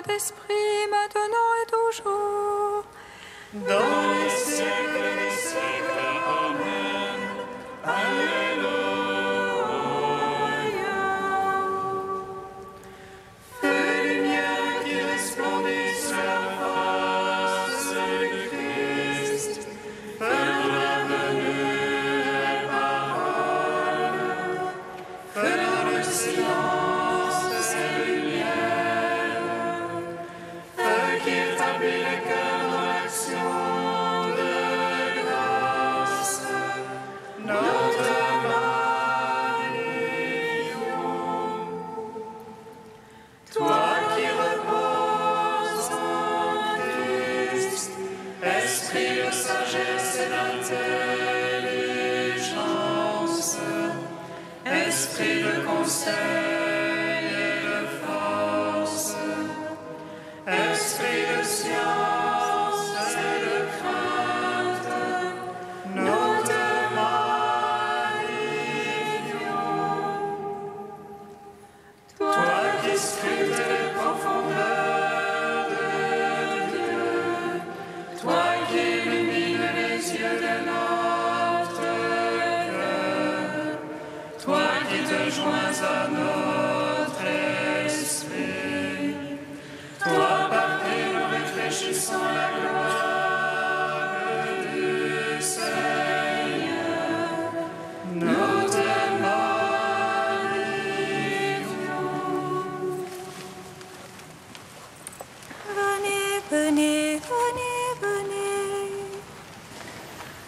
Saint-Esprit, maintenant et toujours. Dans les siècles des siècles. Amen. Alléluia. Feu lumière qui resplendit sur la face du Christ, feu dans la venue et parole, feu dans le silence et lumière, feu qui établit le cœur dans l'action de grâce, notre Magnifium. Toi qui reposes en Christ, esprit de sagesse et d'intelligence, esprit de conseil et de force, esprit de science et de crainte, notre Magnifium. Toi qui scrutes les profondeurs de Dieu, toi qui illumines les yeux de notre cœur, toi qui te joins à notre esprit, toi par qui nous réfléchissons la gloire du Seigneur, notre Magnifium. Venez, venez, venez, venez.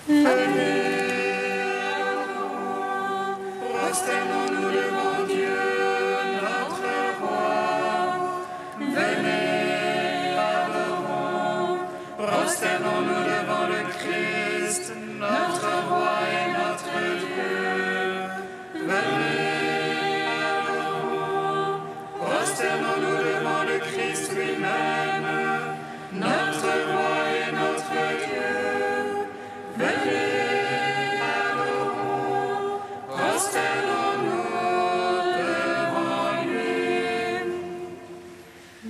Venez, prosternons-nous devant Dieu, notre Roi. Venez, adorons, prosternons-nous devant le Christ, notre Roi et notre Dieu. Venez, adorons, prosternons-nous devant le Christ lui-même, notre Roi et notre Dieu. Venez, adorons, prosternons-nous devant lui.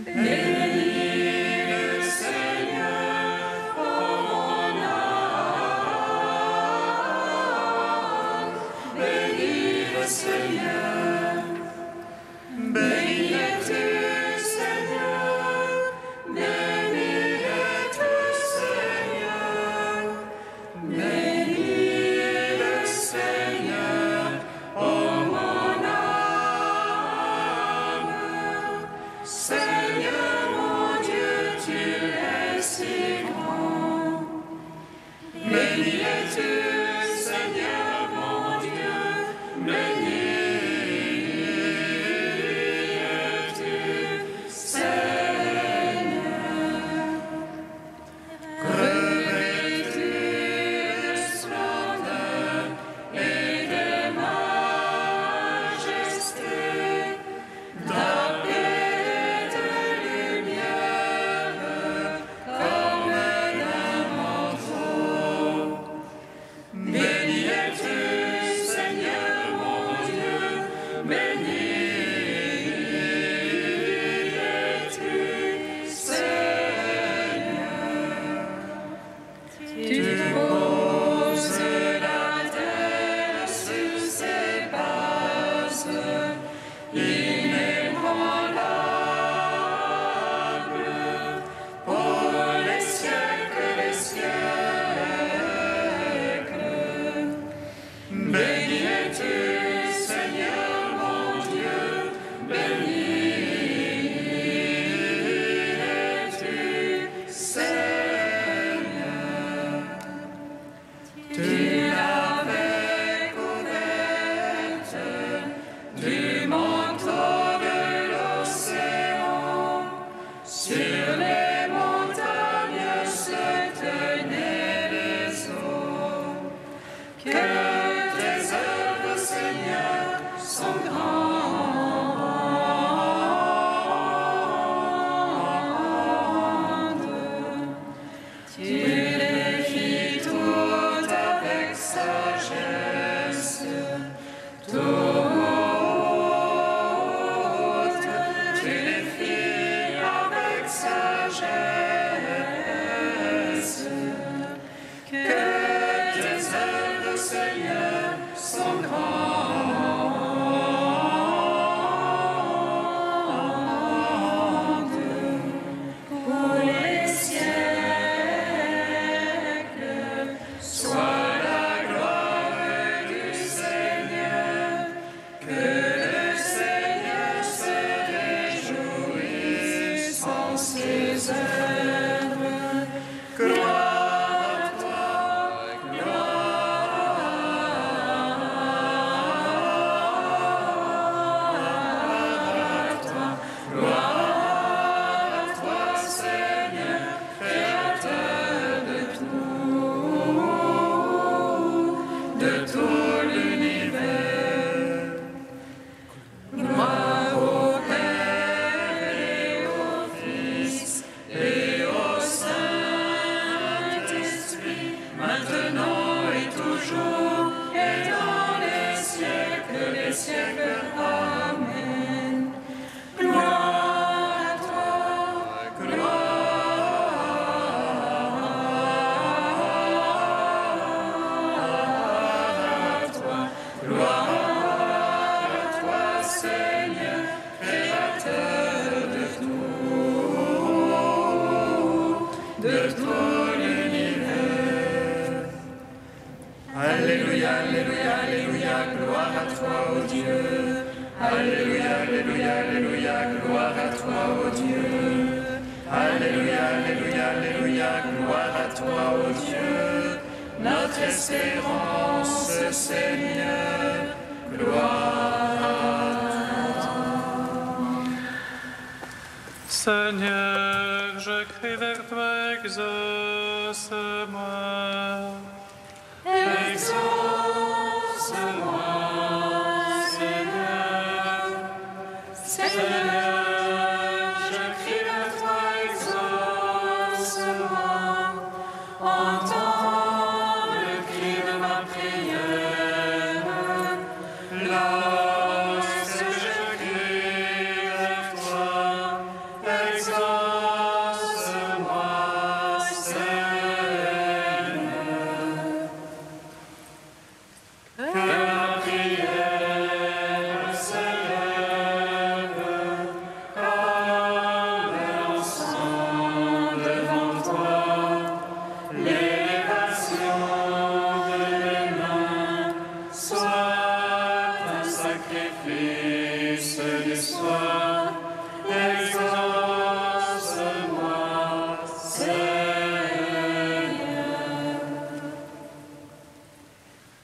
Bénis le Seigneur, ô mon âme. Bénis le Seigneur. Béni es-tu, Seigneur. Béni es-tu, Seigneur. Bénis le Seigneur, ô mon âme. Seigneur mon Dieu, tu es si grand. Béni es-tu, Seigneur mon Dieu. Béni es-tu, Seigneur. Revêtu de splendeur et de majesté, drapé de lumière comme d'un manteau, Alléluia, gloire à toi, ô Dieu. Alléluia, Alléluia, Alléluia, gloire à toi, ô Dieu. Notre espérance, Seigneur, gloire à toi. Seigneur, je crie vers toi, exauce-moi. Exauce-moi, Seigneur. Seigneur, je crie vers toi, exauce-moi. Entends le cri de ma prière. Lorsque je crie vers toi, exauce-moi, Seigneur. Que ma prière s'élève comme l'encens devant toi. L'élévation de mes mains soit un sacrifice du soir. Exauce-moi, Seigneur.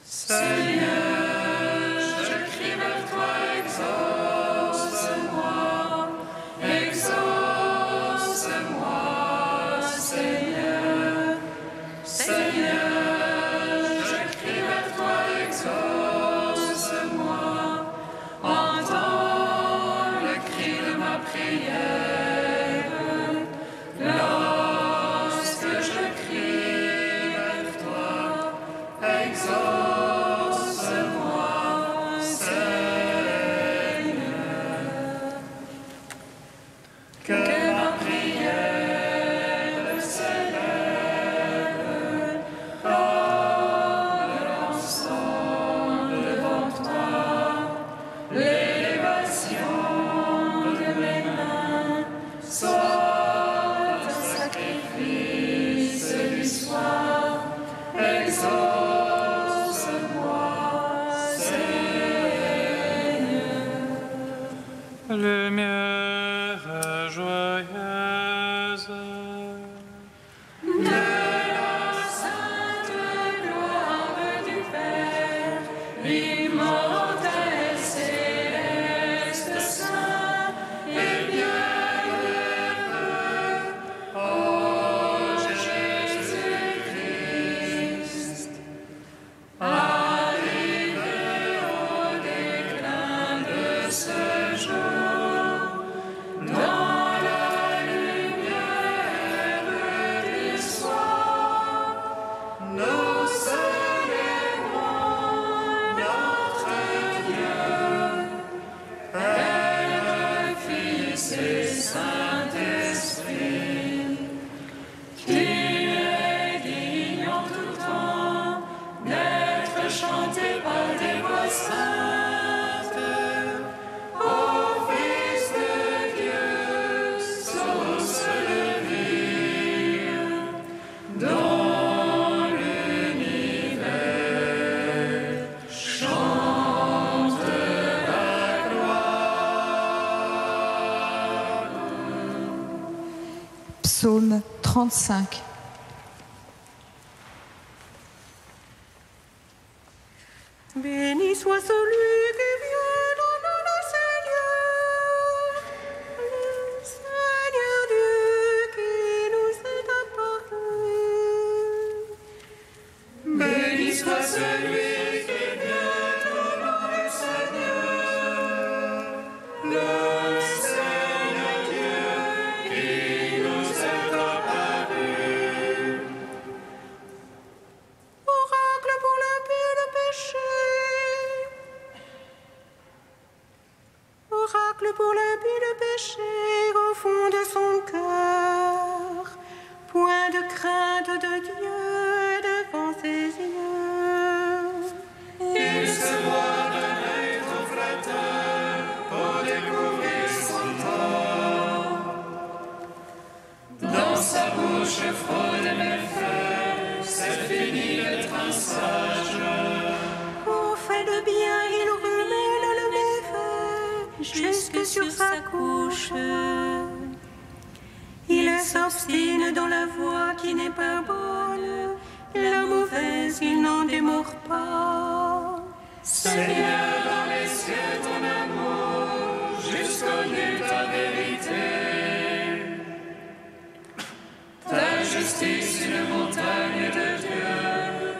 Seigneur, je crie vers toi, exauce-moi. Exauce-moi, Seigneur. Seigneur, je crie vers toi, exauce-moi. Entends le cri de ma prière. Lorsque je crie vers toi, exauce-moi, Seigneur. Que ma prière s'élève comme l'encens devant toi. L'élévation de mes mains soit un sacrifice du soir. Exauce-moi, Seigneur. Lumière joyeuse. De la sainte gloire du Père, immortel, céleste, saint et bienheureux, ô Jésus-Christ, arrivé au déclin de ce jour, dans la lumière du soir, nous célébrons notre Dieu, Père, Fils et Saint-Esprit, qui est digne en tout temps d'être chanté par des voix saintes. Ô Fils de Dieu, source de vie, dont l'univers chante la gloire. Psaume 35. Béni soit celui qui vient au nom du Seigneur, le Seigneur Dieu qui nous est apparu. Béni soit celui qui vient au nom du Seigneur, le Seigneur Dieu qui nous est apparu. Oracle pour l'impie le péché. Oracle pour l'impie le péché au fond de son cœur. Point de crainte de Dieu devant ses yeux. Il se voit d'un œil trop flatteur pour découvrir son temps. Dans sa bouche fraude et méfait, c'est fini d'être un sage. Au fait de bien, il rumine le méfait, jusque sur sa couche. Il s'obstine dans la voie qui n'est pas bonne, la mauvaise il n'en démord pas. Seigneur, dans les cieux ton amour, jusqu'aux nues ta vérité. Ta justice une montagne de Dieu,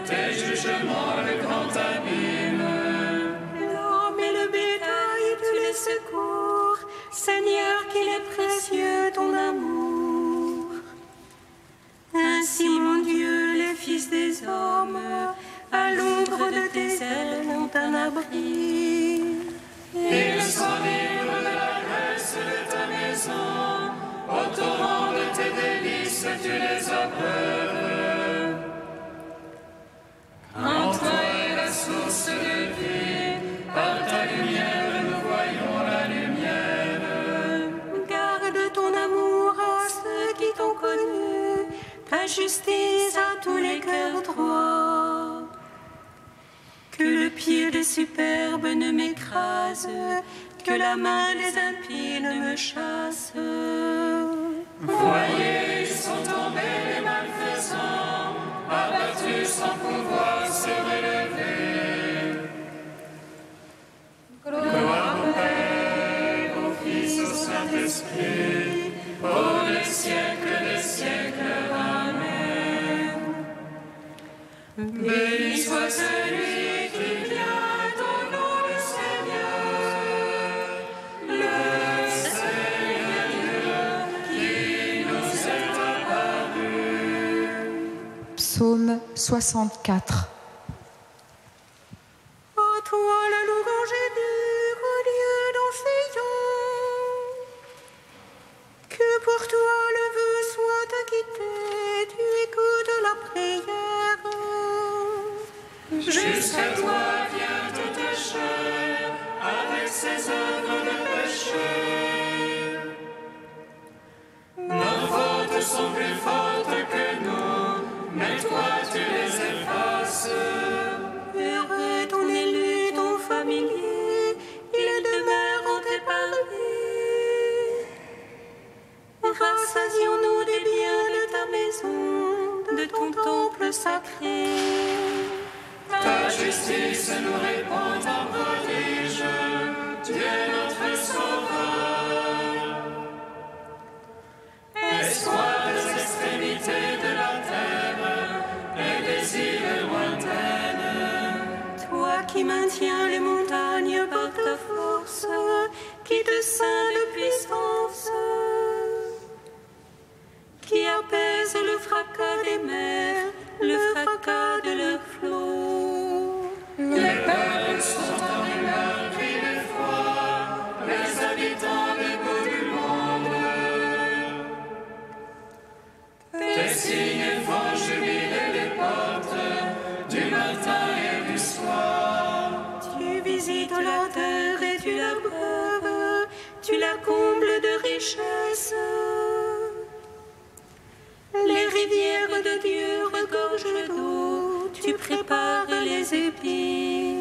tes jugements le grand abîme. L'homme et le bétail tu les secours, Seigneur qu'il est précieux ton amour. Ainsi mon Dieu, les fils des hommes, à l'ombre de tes ailes ont un abri. Ils sont libres de la graisse de ta maison, au torrent de tes délices tu les abreuves. En toi est la source de vie, par ta lumière nous voyons la lumière. Garde ton amour à ceux qui t'ont connu, ta justice à tous les cœurs droits. Que le pied des superbes ne m'écrase, que la main des impies ne me chasse. Voyez, ils sont tombés les malfaisants, abattus sans pouvoir se relever. Gloire au Père, au Fils, au Saint-Esprit, pour les siècles des siècles. Amen. Béni soit celui qui vient au nom du Seigneur, le Seigneur Dieu qui nous est apparu. Psaume 64. Ô toi la louange est due au Dieu dans Sion. Que pour toi le vœu soit acquitté, tu écoutes la prière. Jusqu'à toi vient toute chair, avec ses œuvres de péché. Nos fautes sont plus fortes que nous, mais toi tu les effaces. Heureux ton élu, ton familier, ils demeurent épargnés. Rassasions-nous des biens de ta maison, de ton temple sacré. Ta justice nous répond en prodige, Dieu notre Sauveur. Espoir des extrémités de la terre et des îles lointaines. Toi qui maintiens les montagnes par ta force, qui te ceint de puissance, qui apaise le fracas des mers, le fracas de leurs flots. Les peuples sont en humeur, crient d'effroi, les habitants des bouts du monde. Tes signes font jubiler les portes, du matin et du soir. Tu visites la terre et tu la breuves, tu la combles de richesses. Les rivières de Dieu regorgent d'eau, tu prépares les épis.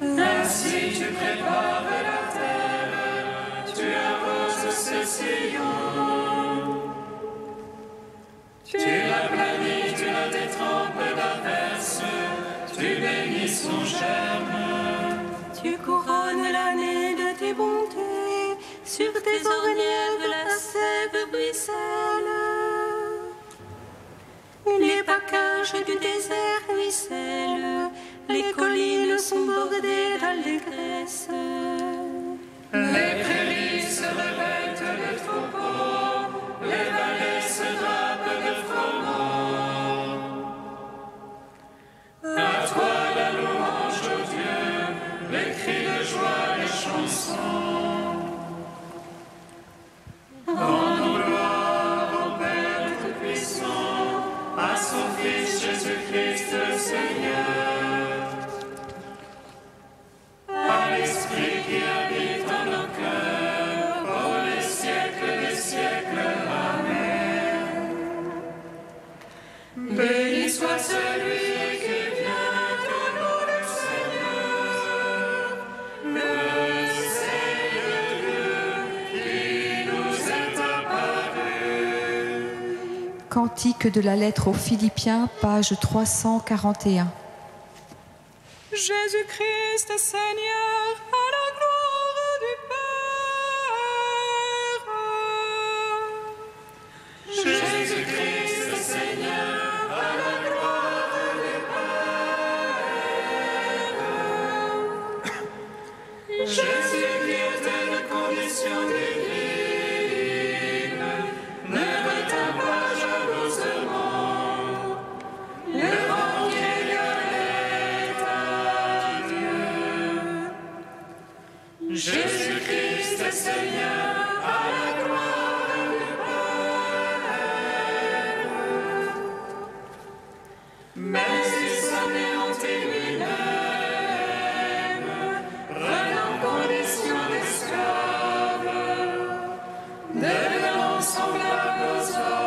Ainsi tu prépares la terre, tu arroses ce sillon. Tu la planis, tu la détrempes d'averses, tu bénis son germe. Tu couronnes l'année de tes bontés, sur tes ornières la sève ruisselle. Les paccages du désert ruissellent, les collines sont bordées d'allégresse. Les prairies se revêtent de troupeaux, les vallées se drapent de froment. À toi la louange, ô Dieu, les cris de joie, les chansons. Rendons gloire au Père Tout-Puissant, à son Fils Jésus-Christ le Seigneur, à l'Esprit qui habite en nos cœurs. Cantique de la lettre aux Philippiens, page 341. Jésus-Christ, Seigneur, à la gloire du Père. Jésus-Christ, Seigneur, à la gloire du Père. Jésus qui était de condition divine, ne retint pas jalousement le rang qui égalait à Dieu. Jésus-Christ, Seigneur, à la gloire du Père. Mais il s'anéantit lui-même, prenant condition d'esclave, devenant semblable aux hommes.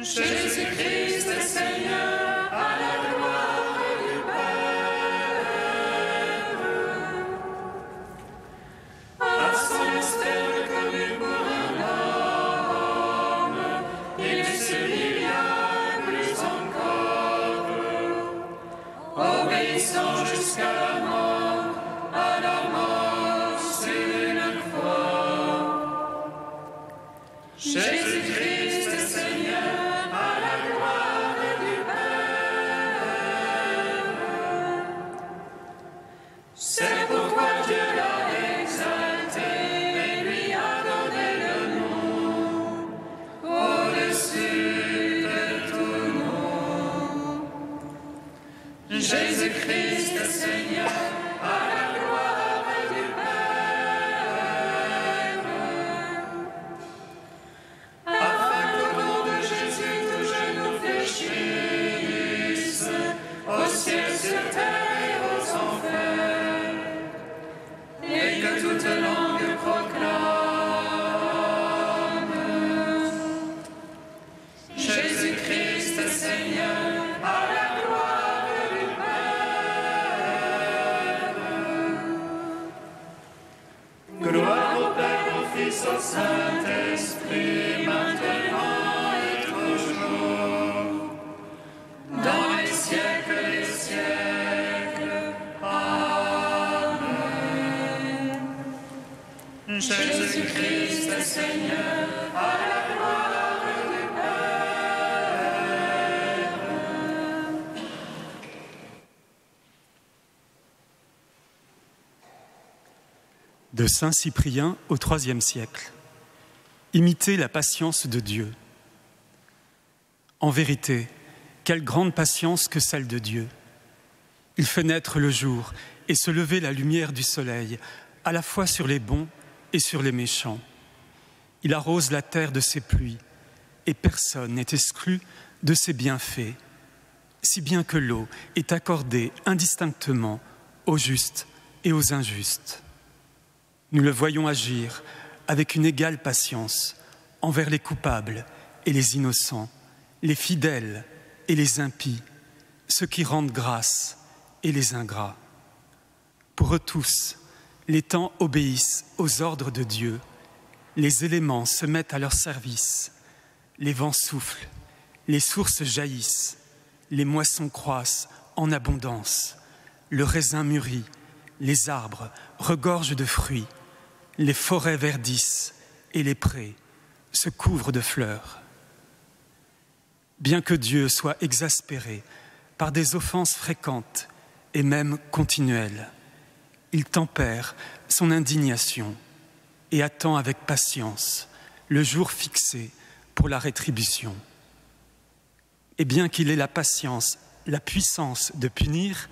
Jésus-Christ, Seigneur, à la gloire du Père. À son mystère connu pour un homme, il s'humilia plus encore, obéissant jusqu'à la mort sur une croix. Jésus-Christ, Seigneur, à la gloire du Père. C'est pourquoi Dieu l'a exalté et lui a donné le nom au-dessus de tout nom. Jésus-Christ, Seigneur, à la gloire du Père. Afin qu'au nom de Jésus, tout genou fléchisse, au ciel, sur terre et aux enfers, et que toute langue proclame Jésus-Christ, Seigneur, à la gloire du Père. Gloire au Père, au Fils, au Saint-Esprit, maintenant et toujours, dans les siècles des siècles. Amen. Jésus-Christ, Seigneur, à la gloire du Père. De Saint Cyprien au IIIe siècle. Imitez la patience de Dieu. En vérité, quelle grande patience que celle de Dieu. Il fait naître le jour et se lever la lumière du soleil, à la fois sur les bons et sur les méchants. Il arrose la terre de ses pluies, et personne n'est exclu de ses bienfaits, si bien que l'eau est accordée indistinctement aux justes et aux injustes. Nous le voyons agir avec une égale patience envers les coupables et les innocents, les fidèles et les impies, ceux qui rendent grâce et les ingrats. Pour eux tous, les temps obéissent aux ordres de Dieu, les éléments se mettent à leur service, les vents soufflent, les sources jaillissent, les moissons croissent en abondance, le raisin mûrit, les arbres regorgent de fruits, les forêts verdissent et les prés se couvrent de fleurs. Bien que Dieu soit exaspéré par des offenses fréquentes et même continuelles, il tempère son indignation et attend avec patience le jour fixé pour la rétribution. Et bien qu'il ait la patience, la puissance de punir,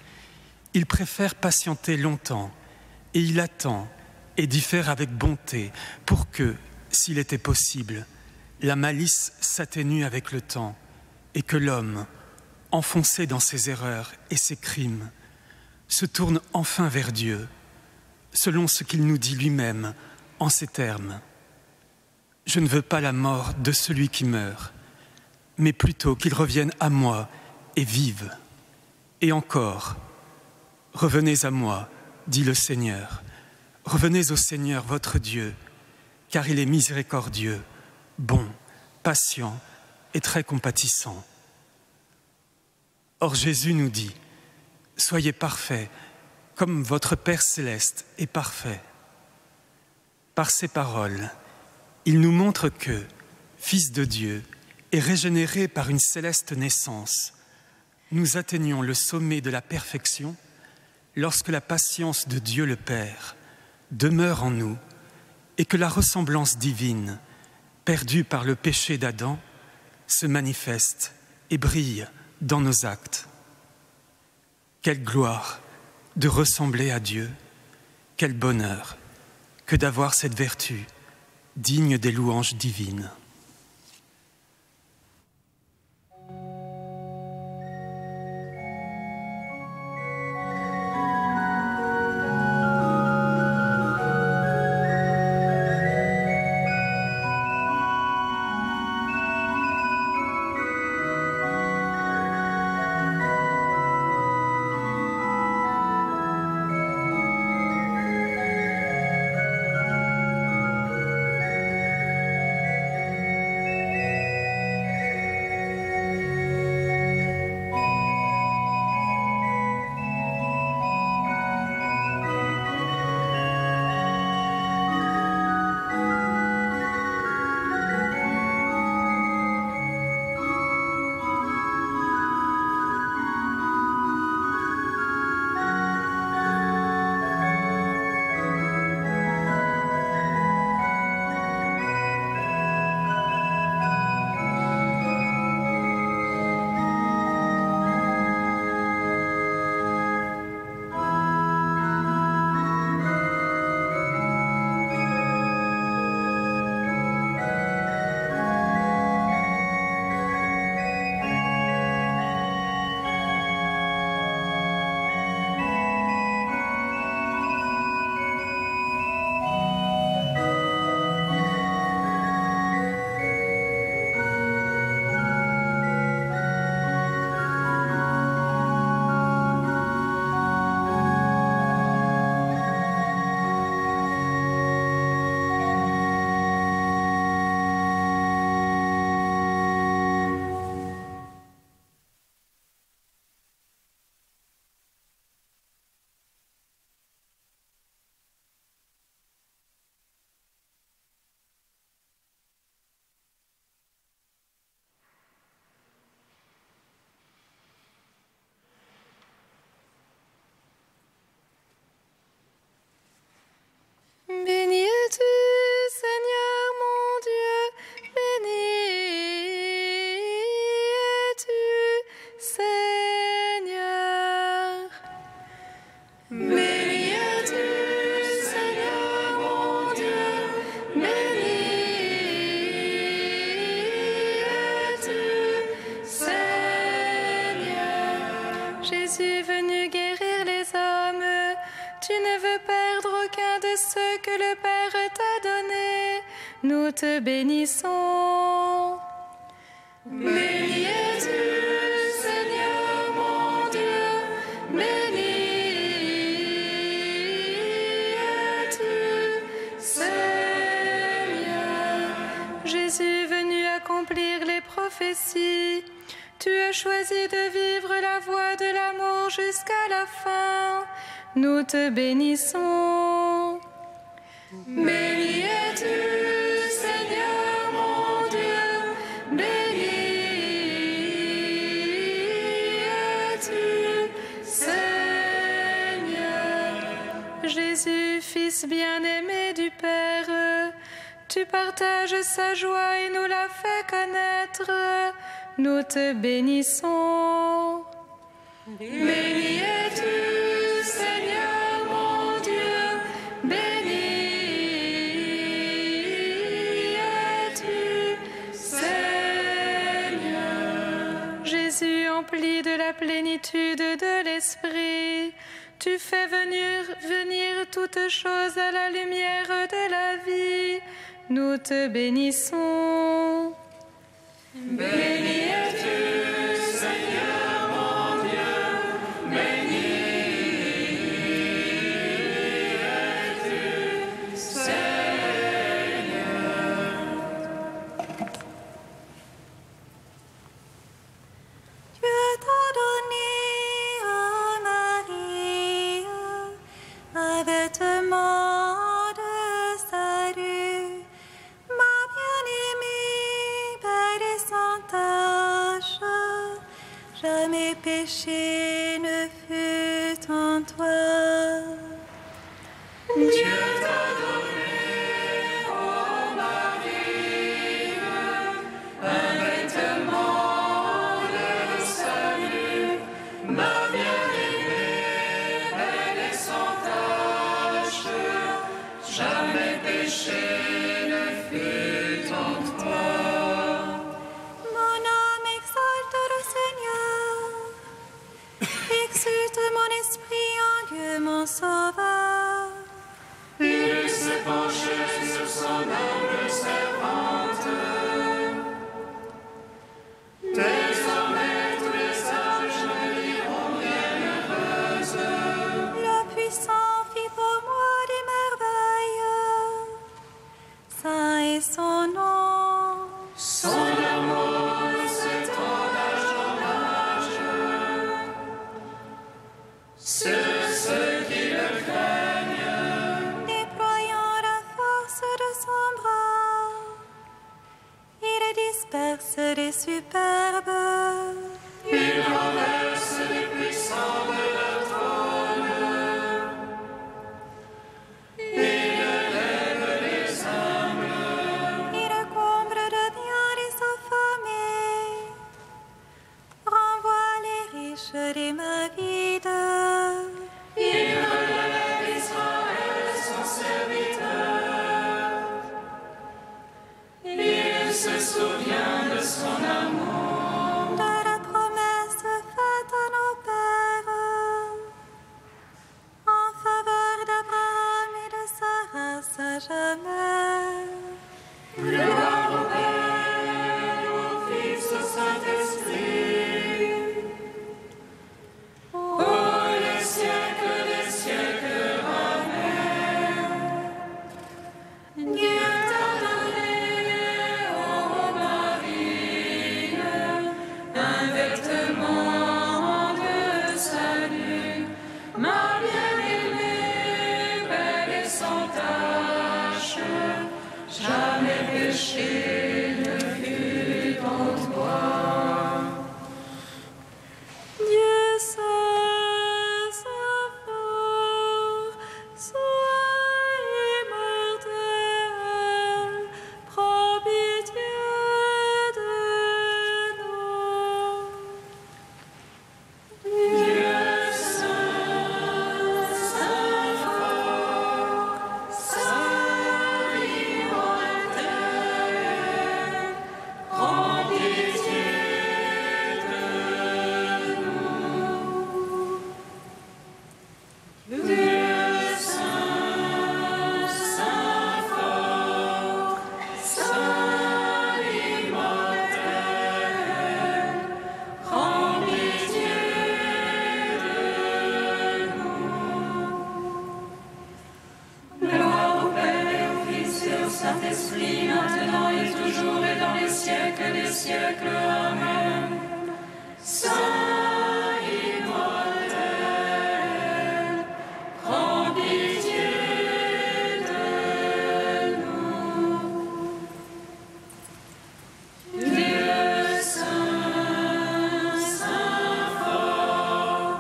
il préfère patienter longtemps et il attend et diffère avec bonté pour que, s'il était possible, la malice s'atténue avec le temps et que l'homme, enfoncé dans ses erreurs et ses crimes, se tourne enfin vers Dieu, selon ce qu'il nous dit lui-même en ces termes. « Je ne veux pas la mort de celui qui meurt, mais plutôt qu'il revienne à moi et vive. Et encore, revenez à moi, dit le Seigneur. Revenez au Seigneur votre Dieu, car il est miséricordieux, bon, patient et très compatissant. Or Jésus nous dit, « Soyez parfaits, comme votre Père céleste est parfait. » Par ces paroles, il nous montre que, Fils de Dieu et régénérés par une céleste naissance, nous atteignons le sommet de la perfection lorsque la patience de Dieu le Père demeure en nous et que la ressemblance divine, perdue par le péché d'Adam, se manifeste et brille dans nos actes. Quelle gloire de ressembler à Dieu, quel bonheur que d'avoir cette vertu digne des louanges divines. Béni es-tu, Seigneur mon Dieu, béni es-tu, Seigneur. Béni es-tu, Seigneur mon Dieu, béni es-tu, Seigneur. Jésus venu guérir les hommes, tu ne veux perdre aucun de ceux que le Père t'a donné. Nous te bénissons. Béni es-tu, Seigneur mon Dieu, béni es-tu, Seigneur. Jésus venu accomplir les prophéties, tu as choisi de vivre la voie de l'amour jusqu'à la fin. Nous te bénissons. Béni es-tu, Seigneur mon Dieu, béni es-tu, Seigneur. Jésus, Fils bien-aimé du Père, tu partages sa joie et nous la fais connaître. Nous te bénissons. Béni es-tu, Seigneur mon Dieu, béni es-tu, Seigneur. Jésus, empli de la plénitude de l'Esprit, tu fais venir toutes choses à la lumière de la vie. Nous te bénissons. Béni es-tu, Seigneur mon Dieu, béni es-tu, Seigneur. péché ne fut en toi. Dieu t'a donné, ô Marie, un vêtement de salut, ma bien-aimée, belle et sans tache, jamais péché ne fut en toi. Mon âme exalte le Seigneur, exulte mon esprit en Dieu mon Sauveur. Il s'est penché sur son humble servante. Désormais tous les âges me diront bienheureuse. Le puissant fit pour moi des merveilles. Saint est son nom. Son amour s'étend d'âge en âge. Sur ceux qui le craignent. Déployant la force de son bras, il disperse les superbes. Il renverse les puissants de leur trône. Il élève les humbles. Il comble de bien les affamés, renvoie les riches des mains vides. Il relève Israël, son serviteur. Il se souvient de son amour. De la promesse faite à nos pères, en faveur d'Abraham et de sa race à jamais. Gloire au Père, au Fils, au Saint-Esprit. Ô les siècles des siècles, Amen. Dieu t'a donné, ô Marie, un vêtement de salut, ma bien-aimée, belle et sans tache, jamais péché ne fut en toi. Dieu seul, Saint fort, sois immortel, prends pitié de nous. Dieu saint, saint fort, saint immortel, prends pitié de nous. Dieu saint, saint fort, saint immortel, prends pitié de nous. Gloire au Père et au Fils et au Saint-Esprit, maintenant et toujours et dans les siècles des siècles. Amen. Saint immortel, prends pitié de nous. Dieu saint, saint fort,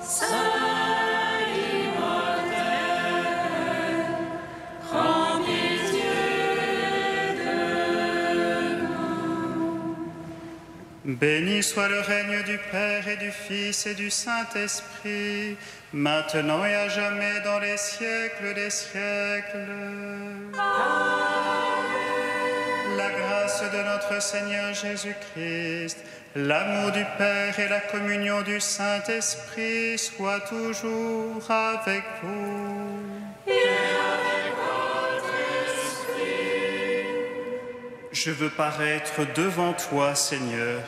saint immortel, prends pitié de nous. Béni soit le règne du Père et du Fils et du Saint-Esprit, maintenant et à jamais dans les siècles des siècles. La grâce de notre Seigneur Jésus-Christ, l'amour du Père et la communion du Saint-Esprit soient toujours avec vous. Je veux paraître devant toi, Seigneur,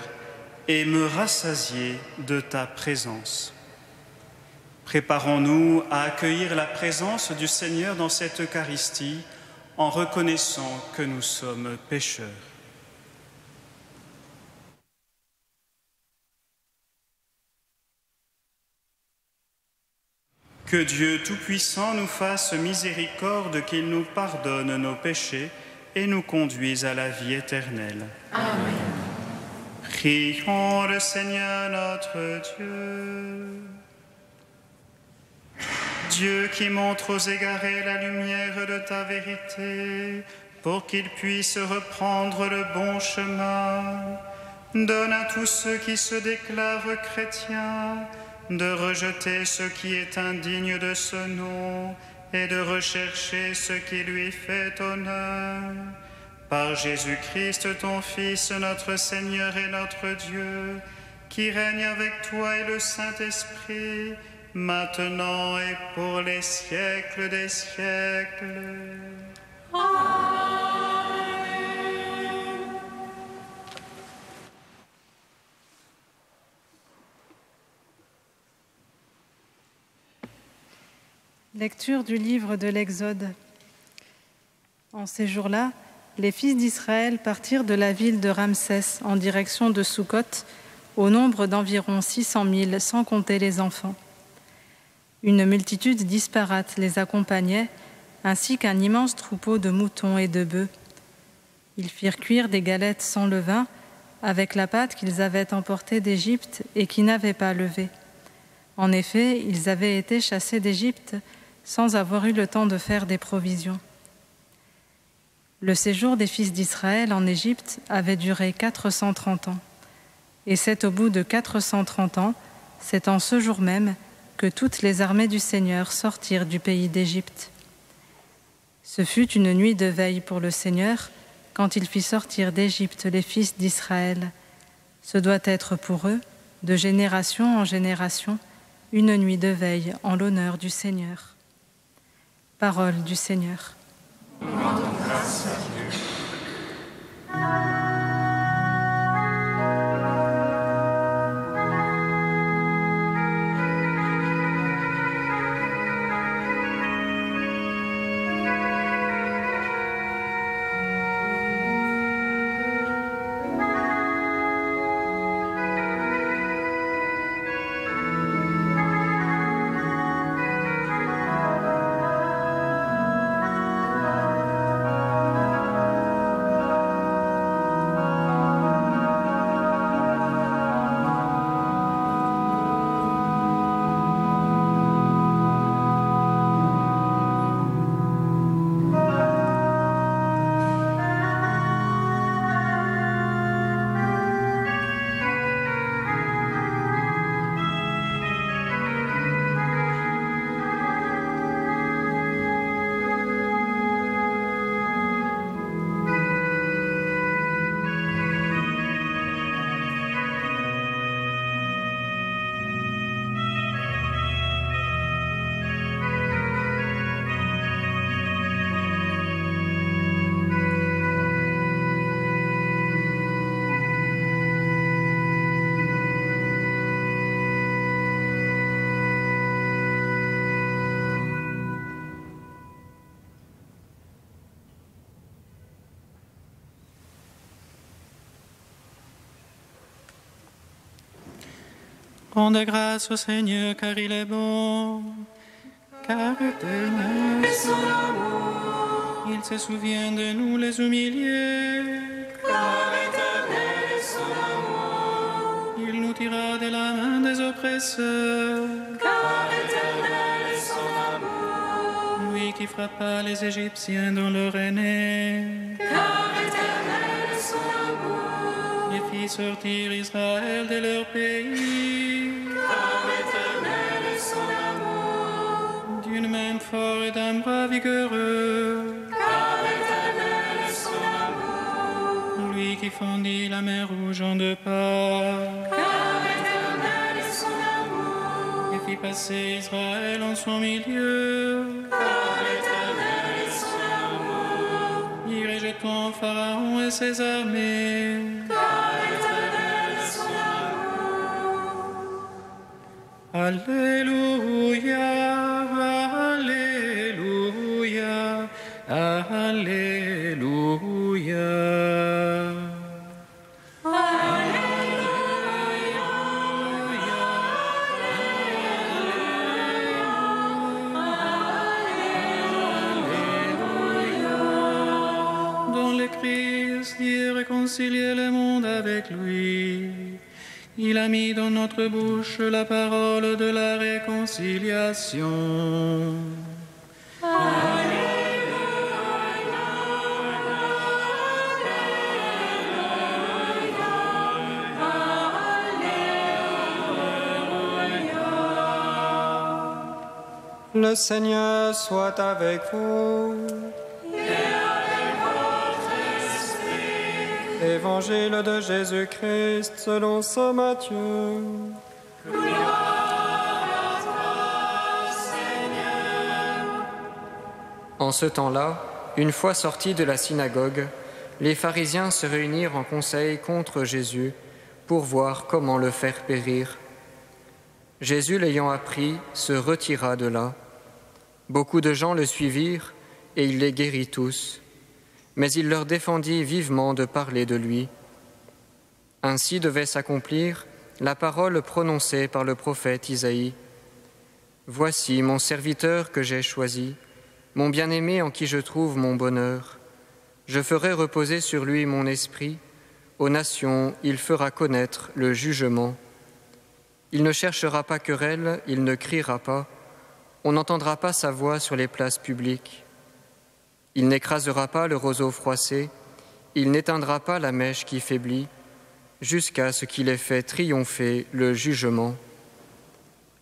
et me rassasier de ta présence. Préparons-nous à accueillir la présence du Seigneur dans cette Eucharistie en reconnaissant que nous sommes pécheurs. Que Dieu Tout-Puissant nous fasse miséricorde, qu'il nous pardonne nos péchés et nous conduise à la vie éternelle. Amen. Prions le Seigneur notre Dieu. Dieu qui montre aux égarés la lumière de ta vérité, pour qu'ils puissent reprendre le bon chemin, donne à tous ceux qui se déclarent chrétiens de rejeter ce qui est indigne de ce nom et de rechercher ce qui lui fait honneur. Par Jésus-Christ, ton Fils, notre Seigneur et notre Dieu, qui règne avec toi et le Saint-Esprit, maintenant et pour les siècles des siècles. Amen. Lecture du livre de l'Exode. En ces jours-là, les fils d'Israël partirent de la ville de Ramsès en direction de Sukkot, au nombre d'environ 600 000, sans compter les enfants. Une multitude disparate les accompagnait, ainsi qu'un immense troupeau de moutons et de bœufs. Ils firent cuire des galettes sans levain, avec la pâte qu'ils avaient emportée d'Égypte et qui n'avait pas levé. En effet, ils avaient été chassés d'Égypte sans avoir eu le temps de faire des provisions. Le séjour des fils d'Israël en Égypte avait duré 430 ans. Et c'est au bout de 430 ans, c'est en ce jour même, que toutes les armées du Seigneur sortirent du pays d'Égypte. Ce fut une nuit de veille pour le Seigneur, quand il fit sortir d'Égypte les fils d'Israël. Ce doit être pour eux, de génération en génération, une nuit de veille en l'honneur du Seigneur. Parole du Seigneur. Rendons grâce à Dieu. Rendez grâce au Seigneur, car il est bon, car éternel est son amour. Il se souvient de nous les humiliés, car éternel est son amour. Il nous tira de la main des oppresseurs, car éternel est son amour. Lui qui frappa les Égyptiens dans leur aîné, car éternel est son amour. Il fit sortir Israël de leur pays, car éternel est son amour. d'une main forte et d'un bras vigoureux, car éternel est son amour. Lui qui fondit la mer Rouge en deux parts, car éternel est son amour. et fit passer Israël en son milieu, car éternel est son amour. y rejetant Pharaon et ses armées, car éternel est son amour. Alléluia, Alléluia, Alléluia. Dans le Christ, Dieu réconciliait le monde avec lui. Il a mis dans notre bouche la parole de la réconciliation. Le Seigneur soit avec vous. Et avec votre esprit. Évangile de Jésus-Christ selon saint Matthieu. Gloire à toi, Seigneur. En ce temps-là, une fois sortis de la synagogue, les pharisiens se réunirent en conseil contre Jésus pour voir comment le faire périr. Jésus, l'ayant appris, se retira de là. Beaucoup de gens le suivirent et il les guérit tous. Mais il leur défendit vivement de parler de lui. Ainsi devait s'accomplir la parole prononcée par le prophète Isaïe. « Voici mon serviteur que j'ai choisi, mon bien-aimé en qui je trouve mon bonheur. Je ferai reposer sur lui mon esprit. Aux nations, il fera connaître le jugement. Il ne cherchera pas querelle, il ne criera pas. On n'entendra pas sa voix sur les places publiques. Il n'écrasera pas le roseau froissé, il n'éteindra pas la mèche qui faiblit, jusqu'à ce qu'il ait fait triompher le jugement.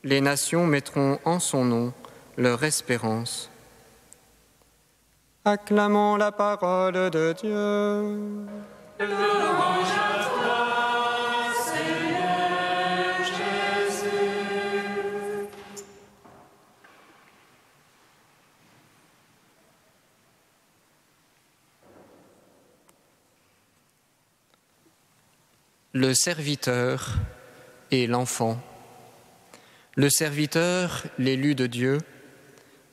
Les nations mettront en son nom leur espérance. » Acclamons la parole de Dieu. Louange à toi, Seigneur Jésus. Le serviteur et l'enfant. Le serviteur, l'élu de Dieu,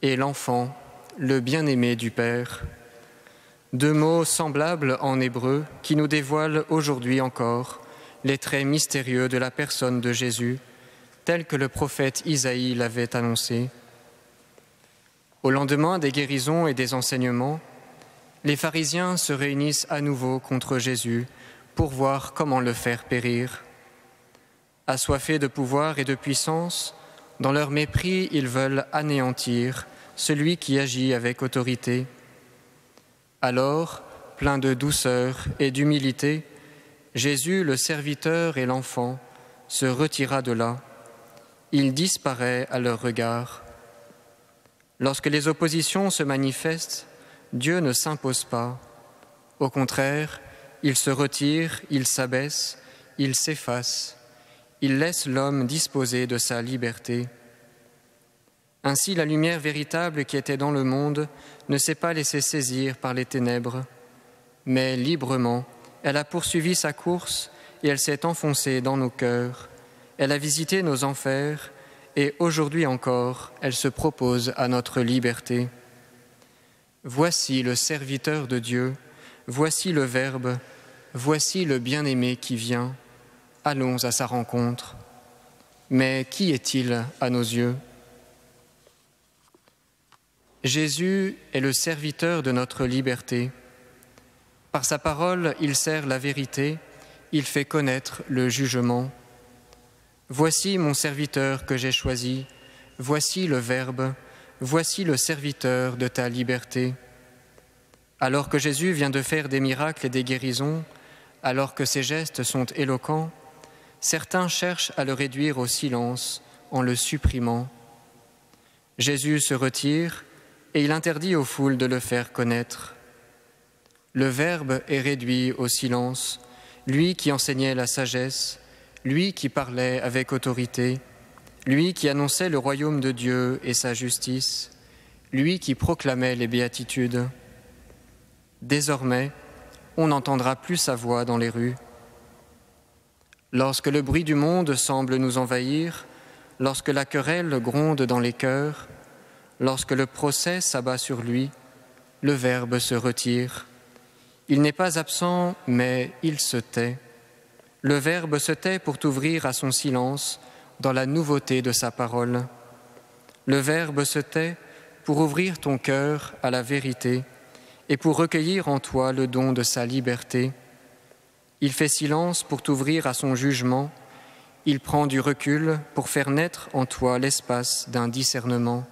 et l'enfant, le bien-aimé du Père. Deux mots semblables en hébreu qui nous dévoilent aujourd'hui encore les traits mystérieux de la personne de Jésus, tels que le prophète Isaïe l'avait annoncé. Au lendemain des guérisons et des enseignements, les pharisiens se réunissent à nouveau contre Jésus pour voir comment le faire périr. Assoiffés de pouvoir et de puissance, dans leur mépris, ils veulent anéantir celui qui agit avec autorité. Alors, plein de douceur et d'humilité, Jésus, le serviteur et l'enfant, se retira de là. Il disparaît à leur regard. Lorsque les oppositions se manifestent, Dieu ne s'impose pas. Au contraire, il se retire, il s'abaisse, il s'efface. Il laisse l'homme disposer de sa liberté. Ainsi, la lumière véritable qui était dans le monde ne s'est pas laissée saisir par les ténèbres, mais librement, elle a poursuivi sa course et elle s'est enfoncée dans nos cœurs. Elle a visité nos enfers et aujourd'hui encore, elle se propose à notre liberté. Voici le serviteur de Dieu, voici le Verbe, voici le bien-aimé qui vient. Allons à sa rencontre. Mais qui est-il à nos yeux ? Jésus est le serviteur de notre liberté. Par sa parole, il sert la vérité, il fait connaître le jugement. Voici mon serviteur que j'ai choisi, voici le Verbe, voici le serviteur de ta liberté. Alors que Jésus vient de faire des miracles et des guérisons, alors que ses gestes sont éloquents, certains cherchent à le réduire au silence en le supprimant. Jésus se retire et il interdit aux foules de le faire connaître. Le Verbe est réduit au silence, lui qui enseignait la sagesse, lui qui parlait avec autorité, lui qui annonçait le royaume de Dieu et sa justice, lui qui proclamait les béatitudes. Désormais, on n'entendra plus sa voix dans les rues. Lorsque le bruit du monde semble nous envahir, lorsque la querelle gronde dans les cœurs, lorsque le procès s'abat sur lui, le Verbe se retire. Il n'est pas absent, mais il se tait. Le Verbe se tait pour t'ouvrir à son silence dans la nouveauté de sa parole. Le Verbe se tait pour ouvrir ton cœur à la vérité et pour recueillir en toi le don de sa liberté. Il fait silence pour t'ouvrir à son jugement Il prend du recul pour faire naître en toi l'espace d'un discernement.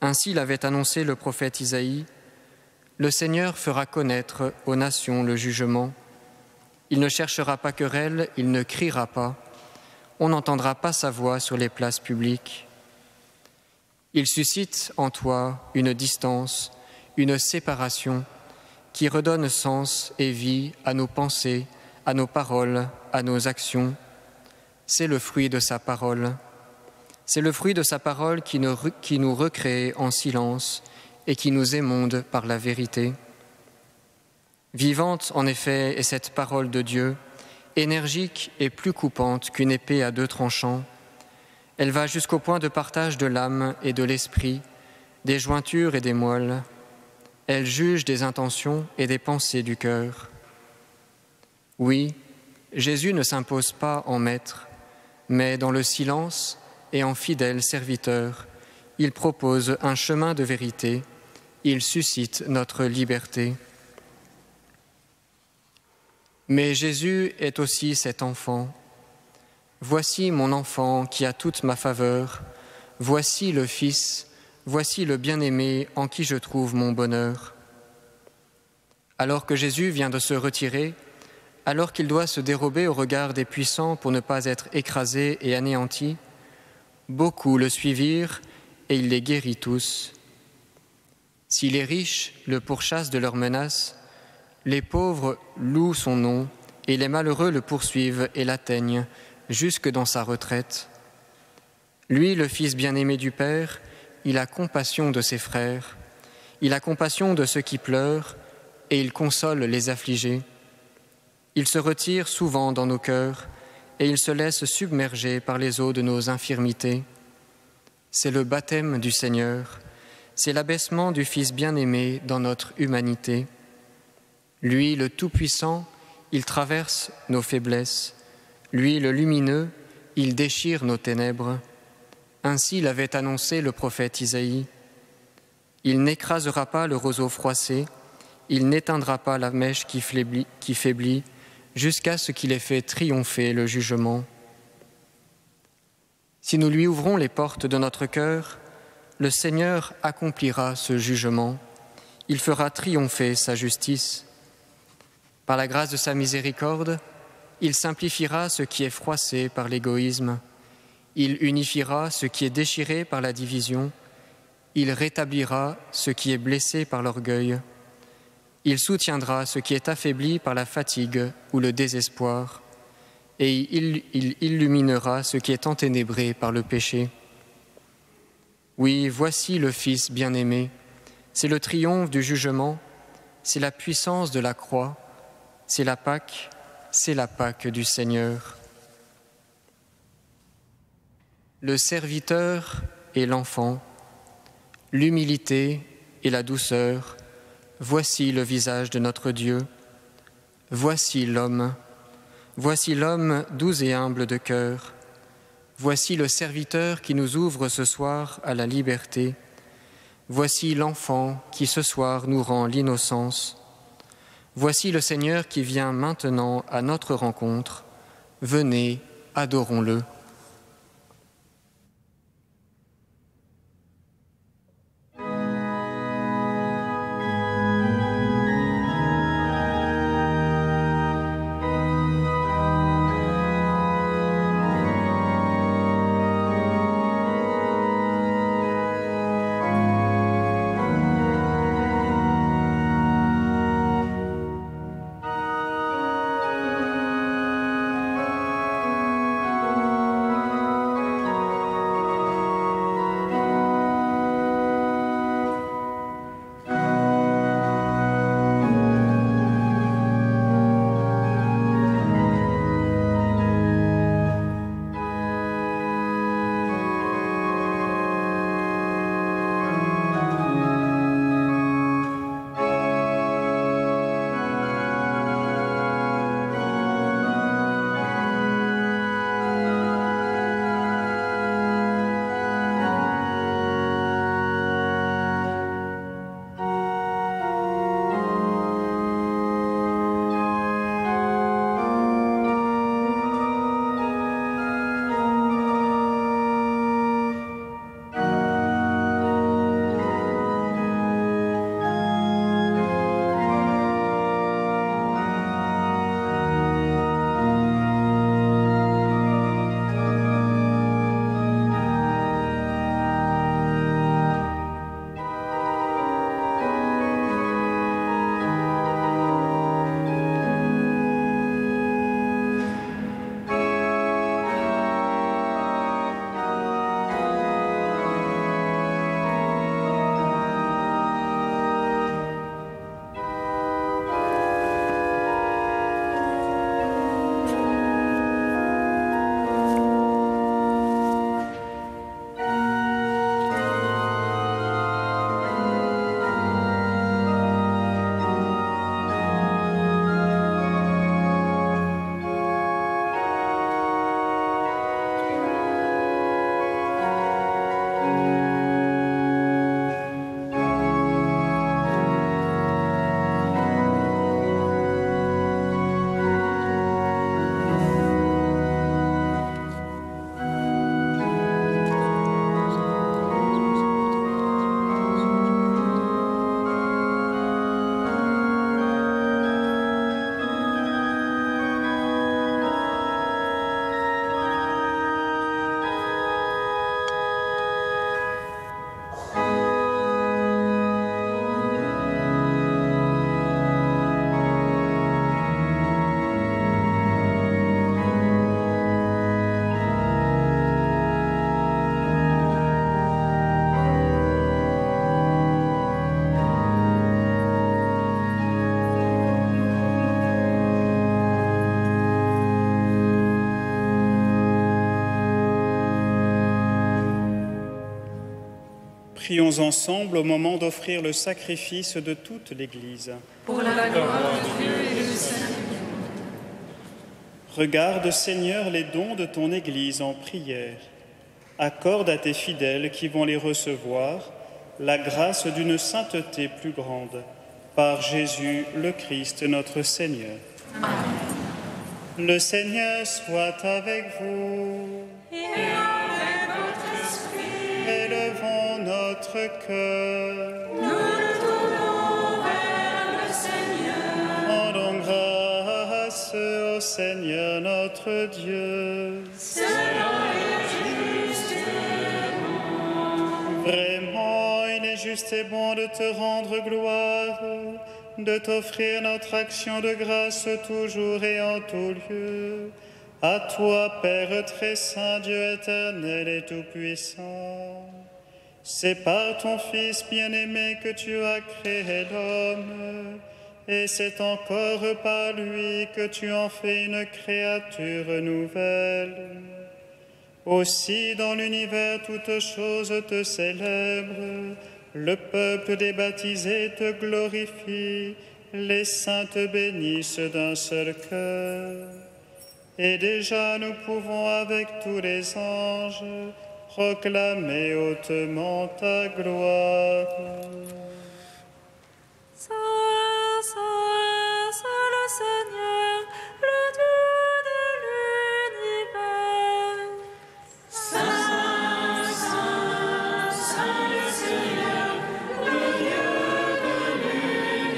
Ainsi l'avait annoncé le prophète Isaïe, « Le Seigneur fera connaître aux nations le jugement. Il ne cherchera pas querelle, il ne criera pas. On n'entendra pas sa voix sur les places publiques. Il suscite en toi une distance, une séparation qui redonne sens et vie à nos pensées, à nos paroles, à nos actions. C'est le fruit de sa parole. C'est le fruit de sa parole qui nous recrée en silence et qui nous émonde par la vérité. Vivante, en effet, est cette parole de Dieu, énergique et plus coupante qu'une épée à deux tranchants. Elle va jusqu'au point de partage de l'âme et de l'esprit, des jointures et des moelles. Elle juge des intentions et des pensées du cœur. Oui, Jésus ne s'impose pas en maître, mais dans le silence et en fidèle serviteur, il propose un chemin de vérité, il suscite notre liberté. Mais Jésus est aussi cet enfant. Voici mon enfant qui a toute ma faveur. Voici le Fils, voici le bien-aimé en qui je trouve mon bonheur. Alors que Jésus vient de se retirer, alors qu'il doit se dérober au regard des puissants pour ne pas être écrasé et anéanti, beaucoup le suivirent et il les guérit tous. Si les riches le pourchassent de leurs menaces, les pauvres louent son nom et les malheureux le poursuivent et l'atteignent jusque dans sa retraite. Lui, le Fils bien-aimé du Père, il a compassion de ses frères, il a compassion de ceux qui pleurent et il console les affligés. Il se retire souvent dans nos cœurs et il se laisse submerger par les eaux de nos infirmités. C'est le baptême du Seigneur, c'est l'abaissement du Fils bien-aimé dans notre humanité. Lui, le Tout-Puissant, il traverse nos faiblesses. Lui, le lumineux, il déchire nos ténèbres. Ainsi l'avait annoncé le prophète Isaïe. Il n'écrasera pas le roseau froissé, il n'éteindra pas la mèche qui faiblit, jusqu'à ce qu'il ait fait triompher le jugement. Si nous lui ouvrons les portes de notre cœur, le Seigneur accomplira ce jugement. Il fera triompher sa justice. Par la grâce de sa miséricorde, il simplifiera ce qui est froissé par l'égoïsme. Il unifiera ce qui est déchiré par la division. Il rétablira ce qui est blessé par l'orgueil. Il soutiendra ce qui est affaibli par la fatigue ou le désespoir. Et il illuminera ce qui est enténébré par le péché. Oui, voici le Fils bien-aimé. C'est le triomphe du jugement, c'est la puissance de la croix, c'est la Pâque du Seigneur. Le serviteur et l'enfant, l'humilité et la douceur, voici le visage de notre Dieu. Voici l'homme doux et humble de cœur. Voici le serviteur qui nous ouvre ce soir à la liberté. Voici l'enfant qui ce soir nous rend l'innocence. Voici le Seigneur qui vient maintenant à notre rencontre. Venez, adorons-le. Prions ensemble au moment d'offrir le sacrifice de toute l'Église. Pour la gloire de Dieu et le salut. Regarde, Seigneur, les dons de ton Église en prière. Accorde à tes fidèles qui vont les recevoir la grâce d'une sainteté plus grande. Par Jésus, le Christ, notre Seigneur. Amen. Le Seigneur soit avec vous. Et avec votre esprit. Élevons notre cœur. Nous le tournons vers le Seigneur. Rendons grâce au Seigneur notre Dieu. Cela est juste et bon. Vraiment, il est juste et bon de te rendre gloire, de t'offrir notre action de grâce toujours et en tout lieu. À toi, Père très saint, Dieu éternel et tout-puissant. C'est par ton Fils bien-aimé que tu as créé l'homme, et c'est encore par lui que tu en fais une créature nouvelle. Aussi, dans l'univers, toutes choses te célèbrent, le peuple des baptisés te glorifie, les saints te bénissent d'un seul cœur. Et déjà nous pouvons avec tous les anges proclamer hautement ta gloire. Saint, Saint, c'est le Seigneur, le Dieu de l'univers. Saint, Saint, Saint le Seigneur, le Dieu de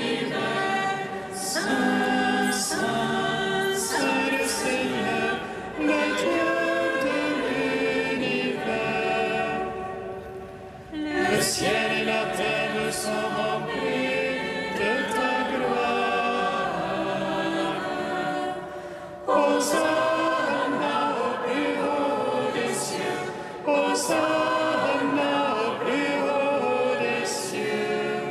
l'univers. Saint, Saint, Saint le Seigneur, le Dieu de l'univers. Le ciel et la terre sont remplis de ta gloire. Hosanna au plus haut des cieux. Hosanna au plus haut des cieux.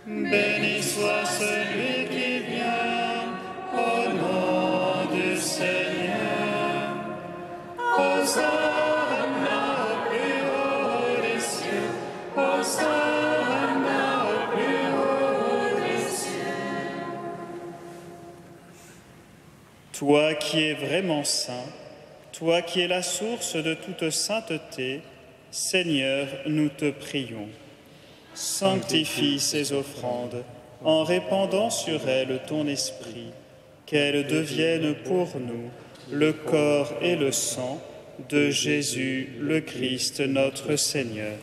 Béni soit celui qui vient au nom du Seigneur. Hosanna au plus haut des cieux. Hosanna au plus haut des cieux. Toi qui es vraiment saint, toi qui es la source de toute sainteté, Seigneur, nous te prions. Sanctifie ces offrandes en répandant sur elles ton esprit, qu'elles deviennent pour nous le corps et le sang de Jésus, le Christ, notre Seigneur.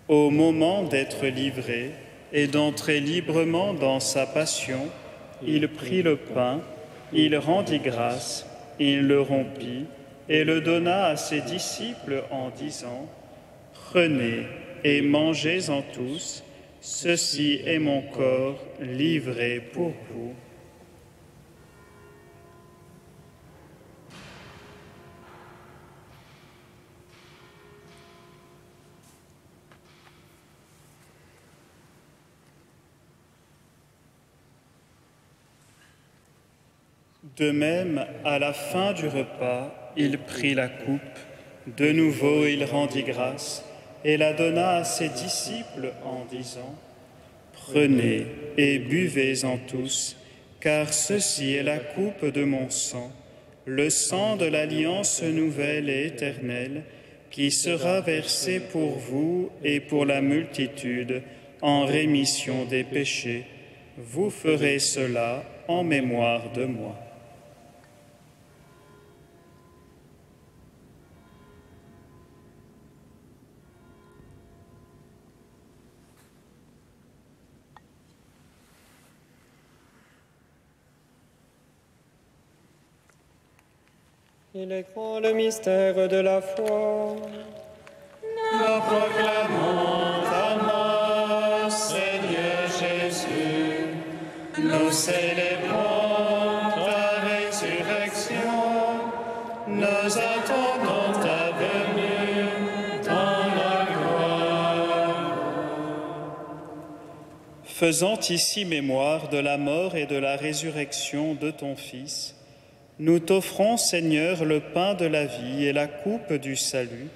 Au moment d'être livré et d'entrer librement dans sa passion, il prit le pain, il rendit grâce, il le rompit et le donna à ses disciples en disant : « Prenez et mangez-en tous, ceci est mon corps livré pour vous. » De même, à la fin du repas, il prit la coupe, de nouveau il rendit grâce, et la donna à ses disciples en disant : « Prenez et buvez-en tous, car ceci est la coupe de mon sang, le sang de l'alliance nouvelle et éternelle, qui sera versé pour vous et pour la multitude en rémission des péchés. Vous ferez cela en mémoire de moi. » Il est grand le mystère de la foi. Nous proclamons ta mort, Seigneur Jésus. Nous célébrons ta résurrection. Nous attendons ta venue dans la gloire. Faisant ici mémoire de la mort et de la résurrection de ton Fils, nous t'offrons, Seigneur, le pain de la vie et la coupe du salut,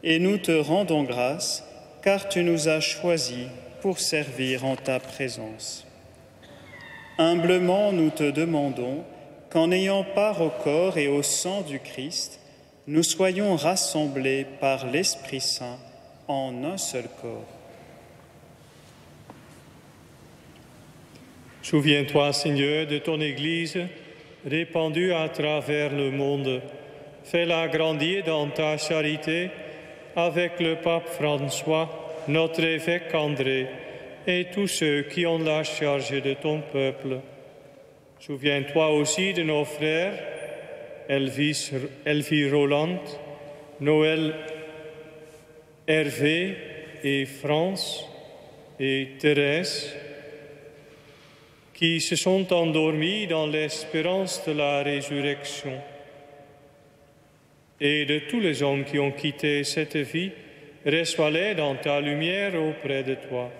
et nous te rendons grâce, car tu nous as choisis pour servir en ta présence. Humblement, nous te demandons qu'en ayant part au corps et au sang du Christ, nous soyons rassemblés par l'Esprit Saint en un seul corps. Souviens-toi, Seigneur, de ton Église répandue à travers le monde. Fais-la grandir dans ta charité avec le pape François, notre évêque André et tous ceux qui ont la charge de ton peuple. Souviens-toi aussi de nos frères Elvie Roland, Noël, Hervé et France et Thérèse, qui se sont endormis dans l'espérance de la résurrection, et de tous les hommes qui ont quitté cette vie, reçois-les dans ta lumière auprès de toi.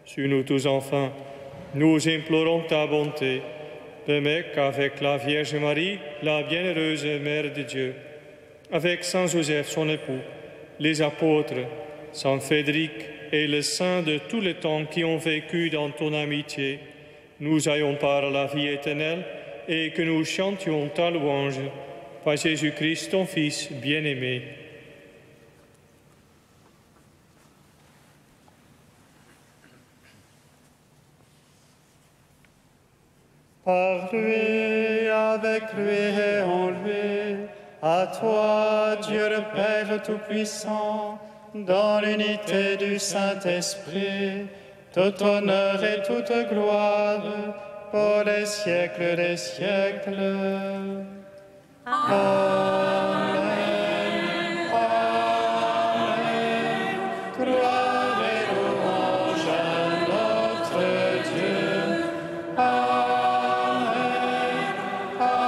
Sur nous tous enfin, nous implorons ta bonté, de même qu'avec la Vierge Marie, la bienheureuse Mère de Dieu, avec Saint Joseph, son époux, les apôtres, Saint Frédéric et les saints de tout le temps qui ont vécu dans ton amitié, nous ayons part à la vie éternelle et que nous chantions ta louange par Jésus-Christ, ton Fils bien-aimé. Par lui, avec lui et en lui, à toi, Dieu le Père Tout-Puissant, dans l'unité du Saint-Esprit, tout honneur et toute gloire pour les siècles des siècles. Amen. Amen. Gloire et louange à notre Dieu. Amen. Amen.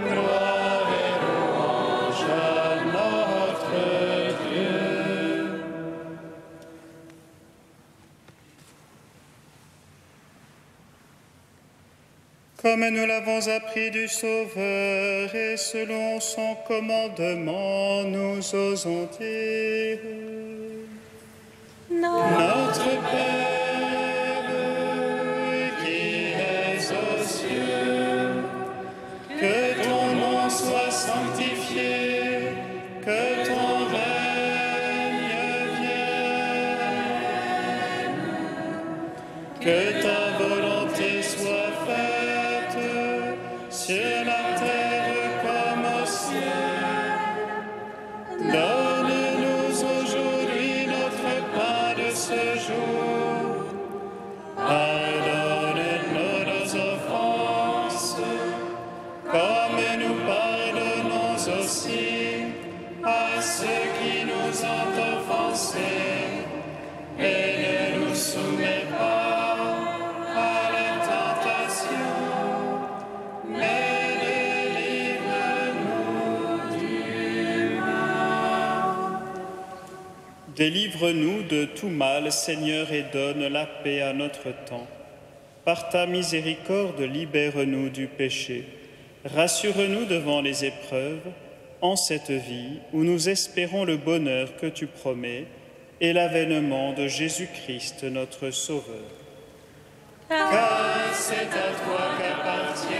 Gloire et louange à notre Dieu. Comme nous l'avons appris du Sauveur et selon son commandement, nous osons dire: Notre Père qui es aux cieux, que ton nom soit sanctifié, que ton règne vienne, que ta volonté soit faite sur la terre comme au ciel. Donne-nous aujourd'hui notre pain de ce jour. Pardonne-nous nos offenses, comme nous pardonnons aussi à ceux qui nous ont offensés. Et ne nous soumets pas à la tentation, mais délivre-nous du mal. Délivre-nous de tout mal, Seigneur, et donne la paix à notre temps. Par ta miséricorde, libère-nous du péché. Rassure-nous devant les épreuves, en cette vie où nous espérons le bonheur que tu promets et l'avènement de Jésus-Christ, notre Sauveur. Car c'est à toi qu'appartiennent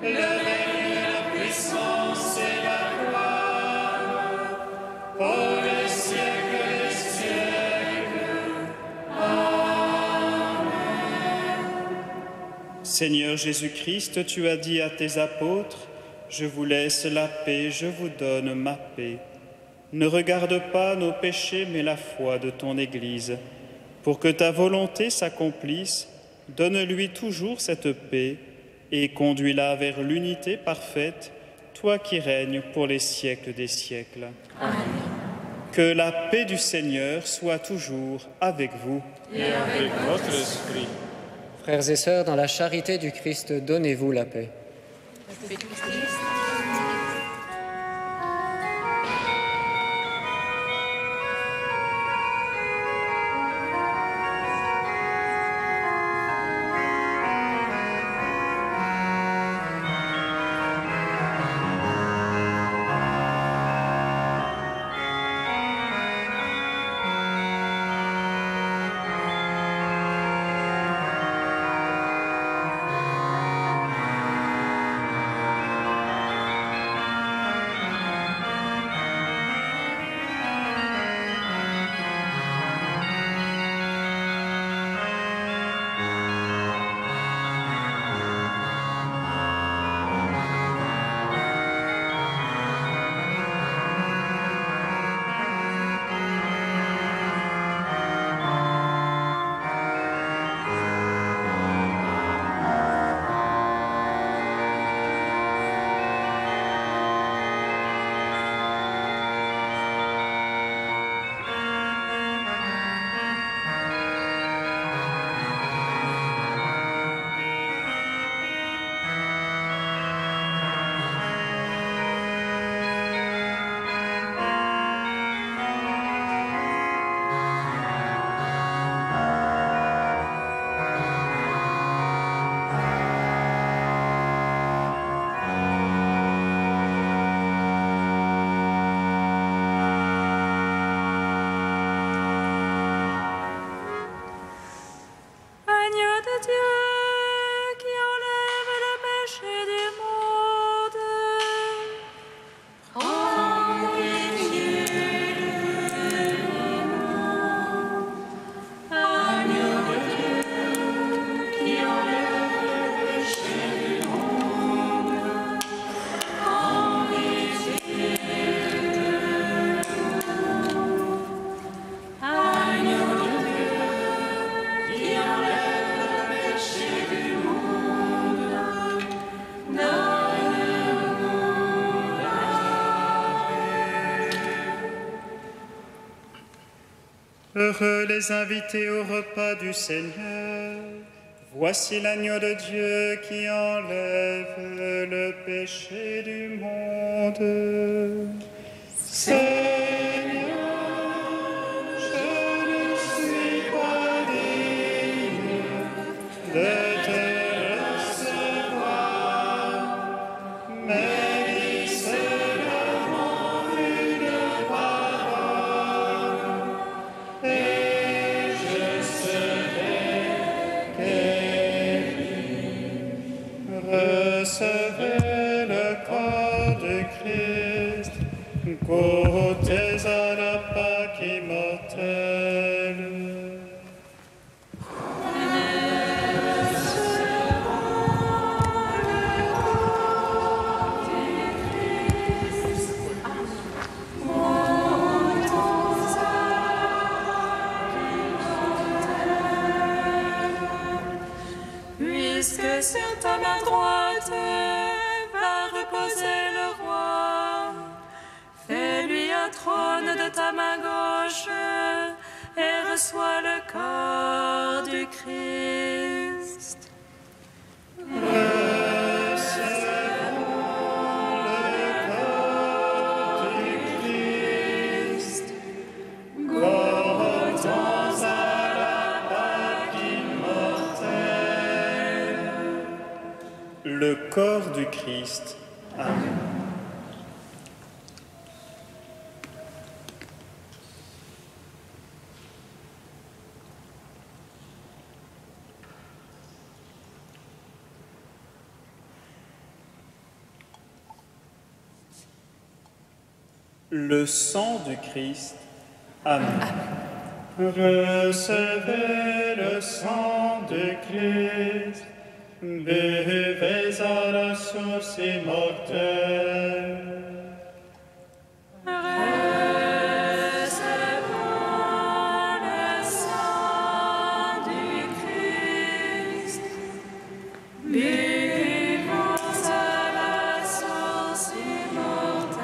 le règne, la puissance et la gloire pour les siècles des siècles. Amen. Seigneur Jésus-Christ, tu as dit à tes apôtres: je vous laisse la paix, je vous donne ma paix. Ne regarde pas nos péchés, mais la foi de ton Église. Pour que ta volonté s'accomplisse, donne-lui toujours cette paix et conduis-la vers l'unité parfaite, toi qui règnes pour les siècles des siècles. Amen. Que la paix du Seigneur soit toujours avec vous. Et avec votre esprit. Frères et sœurs, dans la charité du Christ, donnez-vous la paix. Heureux les invités au repas du Seigneur. Voici l'agneau de Dieu qui enlève le péché du monde. Seigneur, je ne suis pas digne de te recevoir, mais dis seulement une parole, et je serai guéri. Recevez le corps de Christ, goûtez à la Pâque immortelle. Puisque sur ta main droite va reposer le roi, fais-lui un trône de ta main gauche et reçois le corps du Christ. Le corps du Christ. Amen. Le sang du Christ. Amen. Recevez le sang du Christ. Buvez à la source immortelle. Recevons le sang du Christ. Buvons à la source immortelle.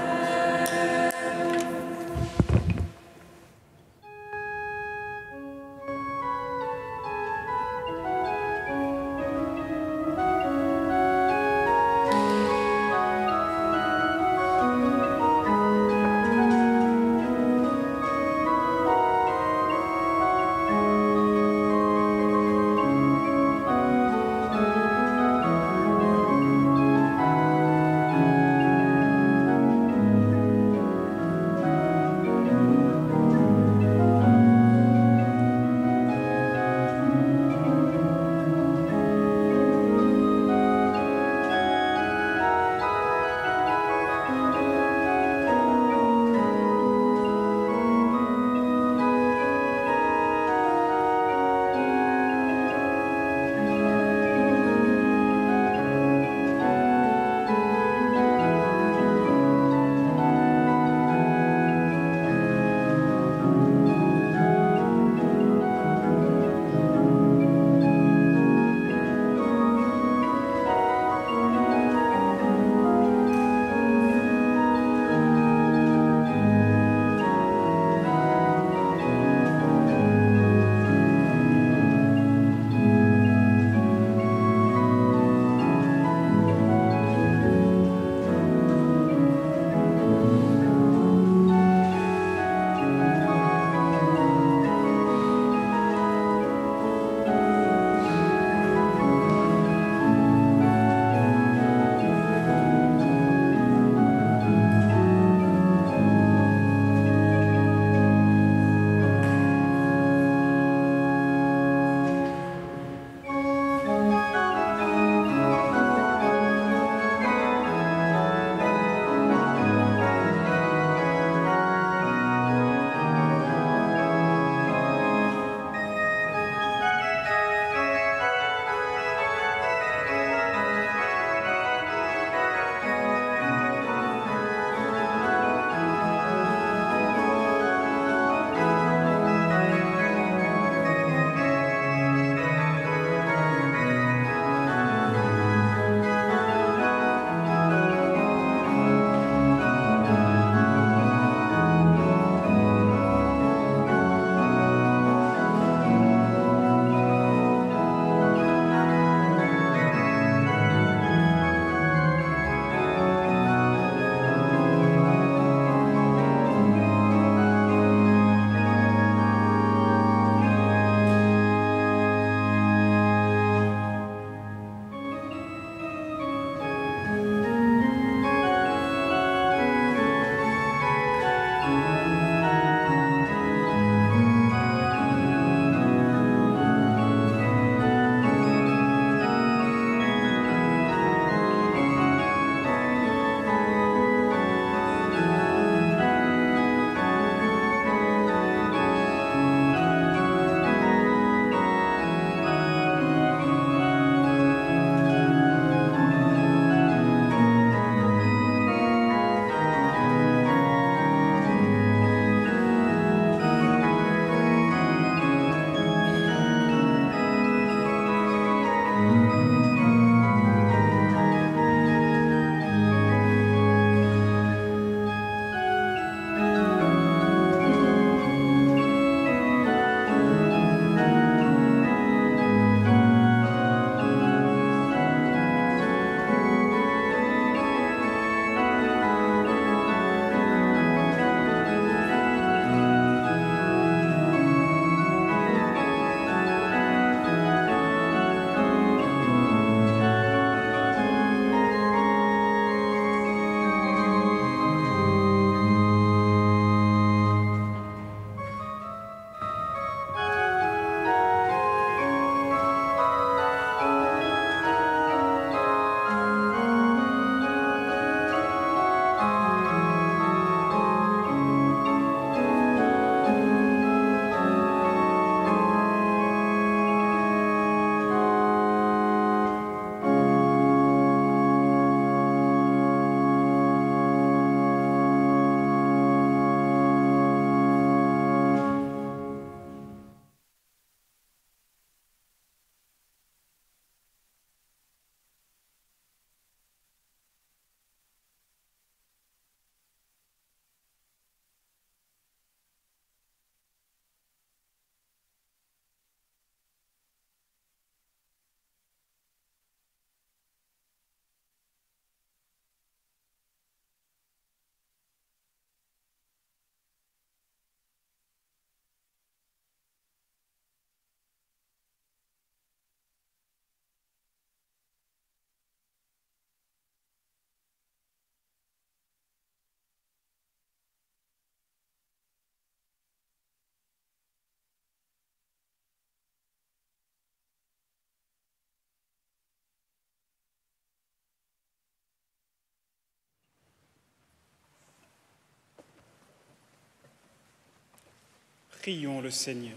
Prions le Seigneur.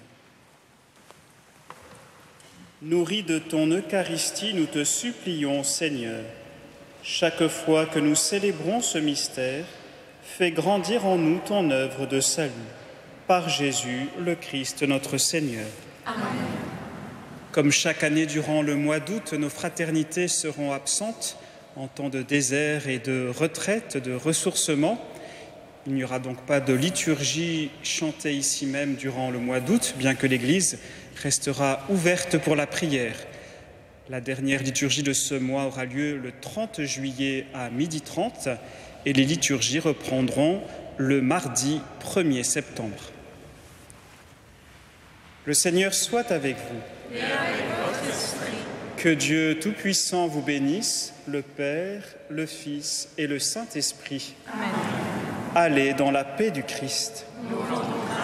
Nourris de ton Eucharistie, nous te supplions, Seigneur. Chaque fois que nous célébrons ce mystère, fais grandir en nous ton œuvre de salut. Par Jésus, le Christ, notre Seigneur. Amen. Comme chaque année durant le mois d'août, nos fraternités seront absentes en temps de désert et de retraite, de ressourcement. Il n'y aura donc pas de liturgie chantée ici même durant le mois d'août, bien que l'Église restera ouverte pour la prière. La dernière liturgie de ce mois aura lieu le 30 juillet à 12h30 et les liturgies reprendront le mardi 1er septembre. Le Seigneur soit avec vous. Et avec votre esprit. Que Dieu Tout-Puissant vous bénisse, le Père, le Fils et le Saint-Esprit. Amen. Allez dans la paix du Christ. Nous rendons grâce.